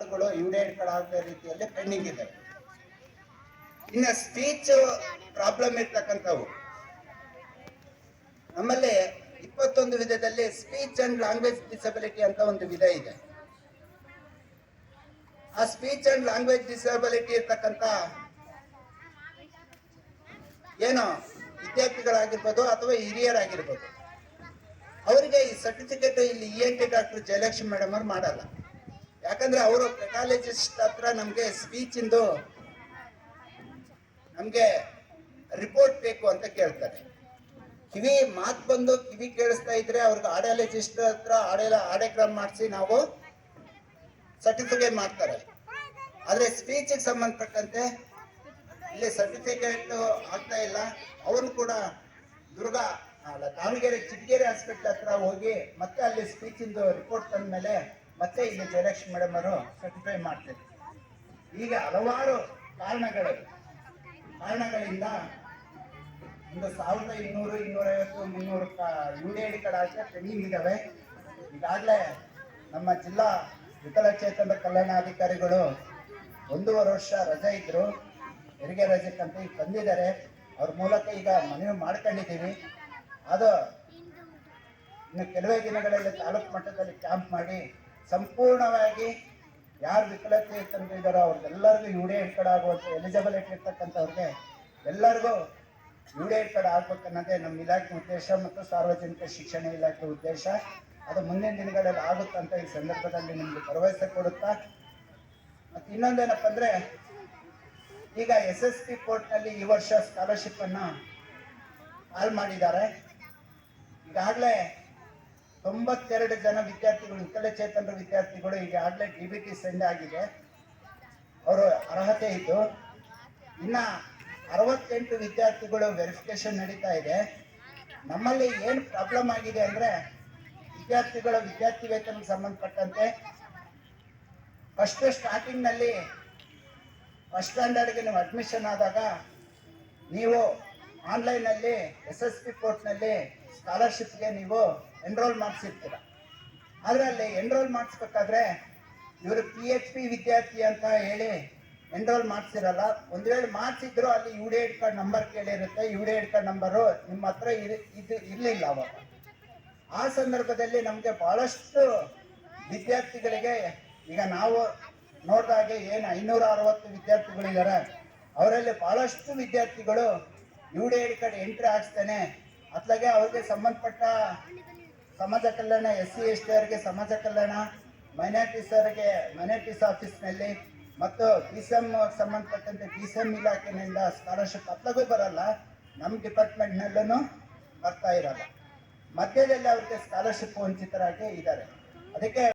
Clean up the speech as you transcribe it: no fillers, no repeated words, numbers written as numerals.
ಮಾತುಗಳು ಈಡೇರಿಕೆಗಳಾಗದ ರೀತಿಯಲ್ಲಿ ಪೆಂಡಿಂಗ್ ಇದೆ. ಇನ್ನು ಸ್ಪೀಚ್ ಪ್ರಾಬ್ಲಮ್ ಇರ್ತಕ್ಕಂಥವು ನಮ್ಮಲ್ಲಿ 21 ವಿಧದಲ್ಲಿ ಸ್ಪೀಚ್ ಅಂಡ್ ಲ್ಯಾಂಗ್ವೇಜ್ ಡಿಸಬಿಲಿಟಿ ಅಂತ ಒಂದು ವಿಧ ಇದೆ. ಆ ಸ್ಪೀಚ್ ಅಂಡ್ ಲ್ಯಾಂಗ್ವೇಜ್ ಡಿಸಬಿಲಿಟಿ ಇರ್ತಕ್ಕಂಥ ಏನೋ ವಿದ್ಯಾರ್ಥಿಗಳಾಗಿರ್ಬೋದು ಅಥವಾ ಹಿರಿಯರಾಗಿರ್ಬೋದು, ಅವರಿಗೆ ಈ ಸರ್ಟಿಫಿಕೇಟ್ ಇಲ್ಲಿ ENT ಡಾಕ್ಟರ್ ಜಯಲಕ್ಷ್ಮಿ ಮೇಡಮ್ ಅವ್ರು ಮಾಡಲ್ಲ. ಯಾಕಂದ್ರೆ ಅವರು ಪೆಥಾಲಜಿಸ್ಟ್ ಹತ್ರ ನಮ್ಗೆ ಸ್ಪೀಚ್ ಇಂದು ನಮ್ಗೆ ರಿಪೋರ್ಟ್ ಬೇಕು ಅಂತ ಕೇಳ್ತಾರೆ. ಕಿವಿ ಮಾತು ಬಂದು ಕಿವಿ ಕೇಳಿಸ್ತಾ ಇದ್ರೆ ಅವ್ರಿಗೆ ಆಡಿಯಾಲಜಿಸ್ಟ್ ಹತ್ರ ಆಡಿಯೋಗ್ರಾಮ್ ಮಾಡಿಸಿ ನಾವು ಸರ್ಟಿಫಿಕೇಟ್ ಮಾಡ್ತಾರೆ. ಆದ್ರೆ ಸ್ಪೀಚ್ಗೆ ಸಂಬಂಧಪಟ್ಟಂತೆ ಇಲ್ಲಿ ಸರ್ಟಿಫಿಕೇಟ್ ಆಗ್ತಾ ಇಲ್ಲ. ಅವನು ಕೂಡ ದಾವಣಗೆರೆ ಚಿಟಗೇರಿ ಹಾಸ್ಪಿಟಲ್ ಹತ್ರ ಹೋಗಿ ಮತ್ತೆ ಅಲ್ಲಿ ಸ್ಪೀಚ್ ಇಂದು ರಿಪೋರ್ಟ್ ತಂದ ಮೇಲೆ ಮತ್ತೆ ಇಲ್ಲಿ ಜಯಲಕ್ಷ್ಮಿ ಮೇಡಮ್ ಅವರು ಸರ್ಟಿಫೈ ಮಾಡ್ತಾರೆ. ಈಗ ಹಲವಾರು ಕಾರಣಗಳಿಂದ ಒಂದು 1200, 250, 300 UDID ಕಾರ್ಡ್ ಪೆಂಡಿಂಗ್ ಇದ್ದಾವೆ. ಈಗಾಗಲೇ ನಮ್ಮ ಜಿಲ್ಲಾ ವಿಕಲಚೇತನ ಕಲ್ಯಾಣಾಧಿಕಾರಿಗಳು 1.5 ವರ್ಷ ರಜೆ ಇದ್ರು, ಹೆರಿಗೆ ರಜೆಕ್ಕಂತ ಈಗ ಬಂದಿದ್ದಾರೆ. ಅವ್ರ ಮೂಲಕ ಈಗ ಮನವಿ ಮಾಡ್ಕೊಂಡಿದ್ದೀವಿ. ಅದು ಇನ್ನು ಕೆಲವೇ ದಿನಗಳಲ್ಲಿ ತಾಲೂಕು ಮಟ್ಟದಲ್ಲಿ ಕ್ಯಾಂಪ್ ಮಾಡಿ ಸಂಪೂರ್ಣವಾಗಿ ಯಾರು ವಿಕಲಚೇತನರು ಇದ್ದಾರೋ ಅವ್ರಿಗೆಲ್ಲರಿಗೂ UDID ಕಾರ್ಡ್ ಆಗುವಂಥ ಎಲಿಜಿಬಿಲಿಟಿ ಇರ್ತಕ್ಕಂಥವ್ರಿಗೆ ಎಲ್ಲರಿಗೂ UDID ಕಾರ್ಡ್ ಆಗ್ಬೇಕನ್ನೋದೇ ನಮ್ಮ ಇಲಾಖೆ ಉದ್ದೇಶ ಮತ್ತು ಸಾರ್ವಜನಿಕ ಶಿಕ್ಷಣ ಇಲಾಖೆ ಉದ್ದೇಶ. ಅದು ಮುಂದಿನ ದಿನಗಳಲ್ಲಿ ಆಗುತ್ತಂತ ಈ ಸಂದರ್ಭದಲ್ಲಿ ನಿಮಗೆ ಭರವಸೆ ಕೊಡುತ್ತಾ, ಮತ್ತು ಇನ್ನೊಂದೇನಪ್ಪ ಅಂದರೆ ಈಗ SSP ಕೋರ್ಟ್ನಲ್ಲಿ ಈ ವರ್ಷ ಸ್ಕಾಲರ್ಶಿಪ್ ಅನ್ನು ಕಾಲ್ ಮಾಡಿದ್ದಾರೆ. ಈಗಾಗಲೇ 92 ಜನ ವಿದ್ಯಾರ್ಥಿಗಳು, ವಿಕಲಚೇತನರ ವಿದ್ಯಾರ್ಥಿಗಳು ಈಗಾಗಲೇ DBT ಸೆಂಡ್ ಆಗಿದೆ, ಅವರು ಅರ್ಹತೆ ಇದ್ದು. ಇನ್ನು 68 ವಿದ್ಯಾರ್ಥಿಗಳು ವೆರಿಫಿಕೇಶನ್ ನಡೀತಾ ಇದೆ. ನಮ್ಮಲ್ಲಿ ಏನು ಪ್ರಾಬ್ಲಮ್ ಆಗಿದೆ ಅಂದರೆ ವಿದ್ಯಾರ್ಥಿ ವೇತನಕ್ಕೆ ಸಂಬಂಧಪಟ್ಟಂತೆ ಸ್ಟಾರ್ಟಿಂಗ್ನಲ್ಲಿ ಫಸ್ಟ್ ಸ್ಟ್ಯಾಂಡರ್ಡ್ಗೆ ನೀವು ಅಡ್ಮಿಷನ್ ಆದಾಗ ನೀವು ಆನ್ಲೈನಲ್ಲಿ SSP ಕೋರ್ಟ್ನಲ್ಲಿ ಸ್ಕಾಲರ್ಶಿಪ್ಗೆ ನೀವು ಎನ್ರೋಲ್ ಮಾಡಿಸಿರ್ತೀರ. ಆದರೆ ಅಲ್ಲಿ ಎನ್ರೋಲ್ ಮಾಡಿಸ್ಬೇಕಾದ್ರೆ ಇವರು PHP ವಿದ್ಯಾರ್ಥಿ ಅಂತ ಹೇಳಿ ಎನ್ರೋಲ್ ಮಾಡಿಸಿರಲ್ಲ. ಒಂದು ವೇಳೆ ಮಾಡಿಸಿದ್ರು ಅಲ್ಲಿ UDID ಕಾರ್ಡ್ ನಂಬರ್ ಕೇಳಿರುತ್ತೆ. UDID ಕಾರ್ಡ್ ನಂಬರು ನಿಮ್ಮ ಹತ್ರ ಇರಲಿಲ್ಲ ಅವಾಗ. ಆ ಸಂದರ್ಭದಲ್ಲಿ ನಮಗೆ ಭಾಳಷ್ಟು ವಿದ್ಯಾರ್ಥಿಗಳಿಗೆ, ಈಗ ನಾವು ನೋಡಿದಾಗೆ ಏನು 560 ವಿದ್ಯಾರ್ಥಿಗಳಿದ್ದಾರೆ, ಅವರಲ್ಲಿ ಭಾಳಷ್ಟು ವಿದ್ಯಾರ್ಥಿಗಳು UDID ಕಾರ್ಡ್ ಎಂಟ್ರಿ ಹಾಕ್ಸ್ತಾನೆ ಅತ್ಲಾಗೆ ಅವ್ರಿಗೆ ಸಂಬಂಧಪಟ್ಟ ಸಮಾಜ ಕಲ್ಯಾಣ, SC ST ಅವರಿಗೆ ಸಮಾಜ ಕಲ್ಯಾಣ, ಮೈನಾರಿಟೀಸ್ ಆಫೀಸ್ನಲ್ಲಿ ಮತ್ತು BCM ಸಂಬಂಧಪಟ್ಟಂತೆ BCM ಇಲಾಖೆಯಿಂದ ಸ್ಕಾಲರ್ಶಿಪ್ ಅತ್ಲಾಗೂ ಬರಲ್ಲ, ನಮ್ಮ ಡಿಪಾರ್ಟ್ಮೆಂಟ್ನಲ್ಲೂ ಬರ್ತಾ ಇರಲ್ಲ. ಮಧ್ಯದಲ್ಲಿ ಅವ್ರಿಗೆ ಸ್ಕಾಲರ್ಶಿಪ್ ವಂಚಿತರಾಗಿ ಇದ್ದಾರೆ. ಅದಕ್ಕೆ